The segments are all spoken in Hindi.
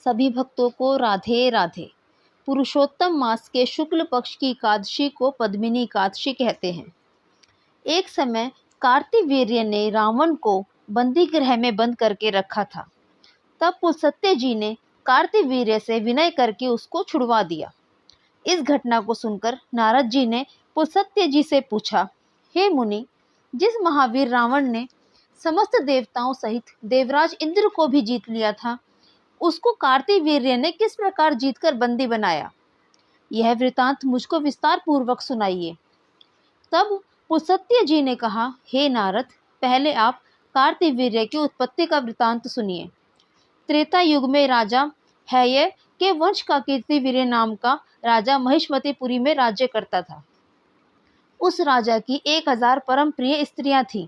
सभी भक्तों को राधे राधे। पुरुषोत्तम मास के शुक्ल पक्ष की एकादशी को पद्मिनी एकादशी कहते हैं। एक समय कार्तिवीर्य ने रावण को बंदी गृह में बंद करके रखा था। तब पुलस्त्य जी ने कार्तिवीर्य से विनय करके उसको छुड़वा दिया। इस घटना को सुनकर नारद जी ने पुलस्त्य जी से पूछा, हे मुनि, जिस महावीर रावण ने समस्त देवताओं सहित देवराज इंद्र को भी जीत लिया था, उसको कार्तिवीर्य ने किस प्रकार जीतकर बंदी बनाया? यह वृतांत मुझको विस्तार पूर्वक सुनाइए। तब पुलस्त्य जी ने कहा, हे नारद, पहले आप कार्तिवीर्य की उत्पत्ति का वृतांत सुनिए। त्रेता युग में राजा हैय के वंश का कीर्तिवीर्य नाम का राजा महिष्मतीपुरी में राज्य करता था। उस राजा की 1000 परम प्रिय स्त्रियां थीं,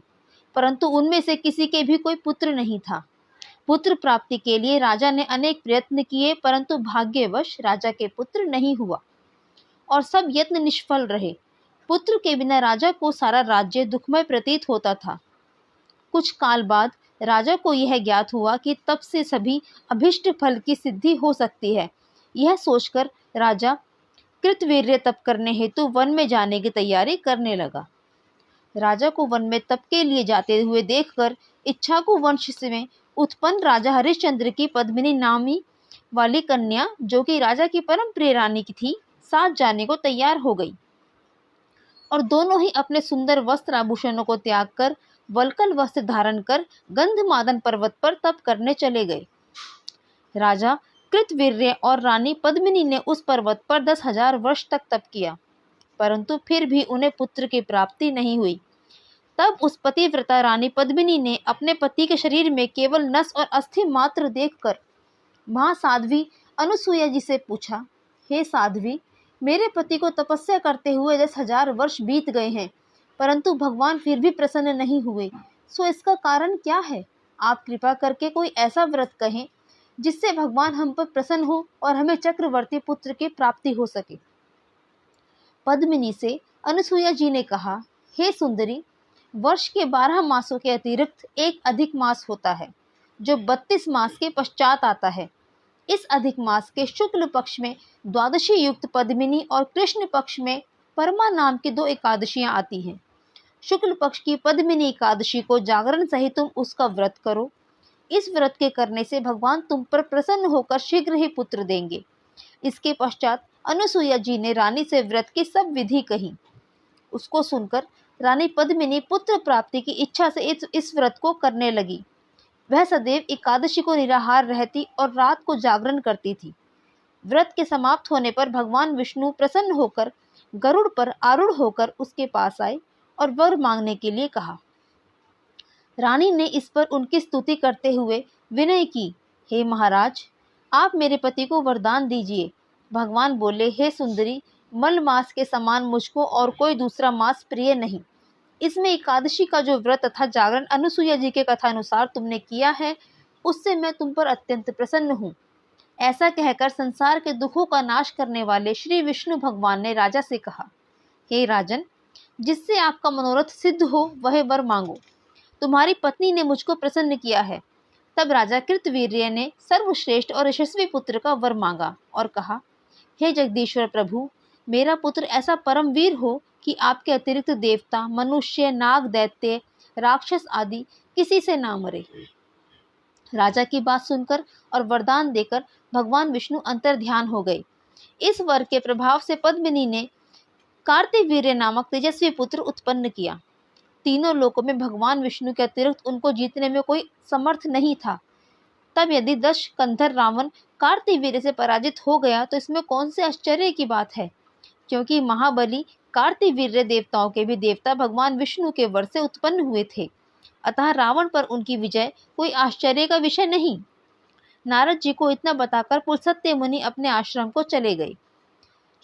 परंतु उनमें से किसी के भी कोई पुत्र नहीं था। पुत्र प्राप्ति के लिए राजा ने अनेक प्रयत्न किए, परंतु भाग्यवश राजा के पुत्र नहीं हुआ और सब यत्न निष्फल रहे। पुत्र के बिना राजा को सारा राज्य दुखमय प्रतीत होता था। कुछ काल बाद राजा को यह ज्ञात हुआ कि तब से सभी अभिष्ट फल की सिद्धि हो सकती है। यह सोचकर राजा कृतवीर्य तप करने हेतु वन में जाने की तैयारी करने लगा। राजा को वन में तप के लिए जाते हुए देखकर इक्ष्वाकु वंश में उत्पन्न राजा हरिश्चंद्र की पद्मिनी नामी वाली कन्या, जो कि राजा की परम प्रिय रानी की थी, साथ जाने को तैयार हो गई और दोनों ही अपने सुंदर वस्त्र आभूषणों को त्याग कर वल्कल वस्त्र धारण कर गंधमादन पर्वत पर तप करने चले गए। राजा कृतवीर्य और रानी पद्मिनी ने उस पर्वत पर 10,000 वर्ष तक तप किया, परंतु फिर भी उन्हें पुत्र की प्राप्ति नहीं हुई। तब उस पतिव्रता रानी पद्मिनी ने अपने पति के शरीर में केवल नस और अस्थि मात्र देखकर महासाध्वी अनुसुईया जी से पूछा, हे साध्वी, मेरे पति को तपस्या करते हुए 10,000 वर्ष बीत गए हैं, परंतु भगवान फिर भी प्रसन्न नहीं हुए, सो इसका कारण क्या है? आप कृपा करके कोई ऐसा व्रत कहें जिससे भगवान हम पर प्रसन्न हो और हमें चक्रवर्ती पुत्र की प्राप्ति हो सके। पद्मिनी से अनुसुईया जी ने कहा, हे सुंदरी, वर्ष के 12 मासों के अतिरिक्त एक अधिक मास होता है, जो 32 मास के पश्चात आता है। इस अधिक मास के शुक्ल पक्ष में द्वादशी युक्त पद्मिनी और कृष्ण पक्ष में परमा नाम की 2 एकादशियां आती हैं। शुक्ल पक्ष की पद्मिनी एकादशी को जागरण सहित तुम उसका व्रत करो। इस व्रत के करने से भगवान तुम पर प्रसन्न होकर शीघ्र ही पुत्र देंगे। इसके पश्चात अनुसुईया जी ने रानी से व्रत की सब विधि कही। उसको सुनकर रानी पद्मिनी पुत्र प्राप्ति की इच्छा से इस व्रत को करने लगी। वह सदैव एकादशी को निराहार रहती और रात को जागरण करती थी। व्रत के समाप्त होने पर भगवान विष्णु प्रसन्न होकर गरुड़ पर आरूढ़ होकर उसके पास आए और वर मांगने के लिए कहा। रानी ने इस पर उनकी स्तुति करते हुए विनय की, हे महाराज, आप मेरे पति को वरदान दीजिए। भगवान बोले, हे सुंदरी, मल मास के समान मुझको और कोई दूसरा मास प्रिय नहीं। इसमें एकादशी का जो व्रत तथा जागरण अनुसुईया जी के कथानुसार तुमने किया है, उससे मैं तुम पर अत्यंत प्रसन्न हूँ। ऐसा कहकर संसार के दुखों का नाश करने वाले श्री विष्णु भगवान ने राजा से कहा, हे राजन, जिससे आपका मनोरथ सिद्ध हो वह वर मांगो। तुम्हारी पत्नी ने मुझको प्रसन्न किया है। तब राजा कृतवीर्य ने सर्वश्रेष्ठ और यशस्वी पुत्र का वर मांगा और कहा, हे जगदीश्वर प्रभु, मेरा पुत्र ऐसा परम वीर हो कि आपके अतिरिक्त देवता, मनुष्य, नाग, दैत्य, राक्षस आदि किसी से ना मरे। राजा की बात सुनकर और वरदान देकर भगवान विष्णु अंतर्ध्यान हो गए। इस वर के प्रभाव से पद्मिनी ने कार्तिवीर्य नामक तेजस्वी पुत्र उत्पन्न किया। तीनों लोकों में भगवान विष्णु के अतिरिक्त उनको जीतने में कोई समर्थ नहीं था। तब यदि दश कंधर रावण कार्तिवीर्य से पराजित हो गया तो इसमें कौन से आश्चर्य की बात है, क्योंकि महाबली कार्तिवीर्य देवताओं के भी देवता भगवान विष्णु के वर से उत्पन्न हुए थे। अतः रावण पर उनकी विजय कोई आश्चर्य का विषय नहीं। नारद जी को इतना बताकर पुलस्त्य मुनि अपने आश्रम को चले गए।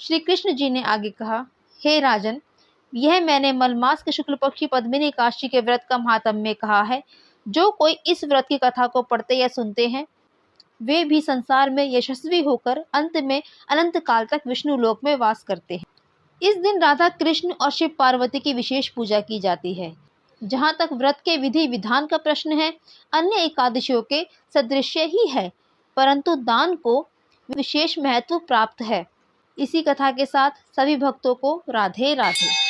श्री कृष्ण जी ने आगे कहा, हे राजन, यह मैंने मलमास के शुक्ल पक्ष की पद्मिनी एकादशी के व्रत का महात्म्य में कहा है। जो कोई इस व्रत की कथा को पढ़ते या सुनते हैं, वे भी संसार में यशस्वी होकर अंत में अनंत काल तक विष्णु लोक में वास करते हैं। इस दिन राधा कृष्ण और शिव पार्वती की विशेष पूजा की जाती है। जहाँ तक व्रत के विधि विधान का प्रश्न है, अन्य एकादशियों के सदृश्य ही है। परंतु दान को विशेष महत्व प्राप्त है। इसी कथा के साथ सभी भक्तों को राधे राधे।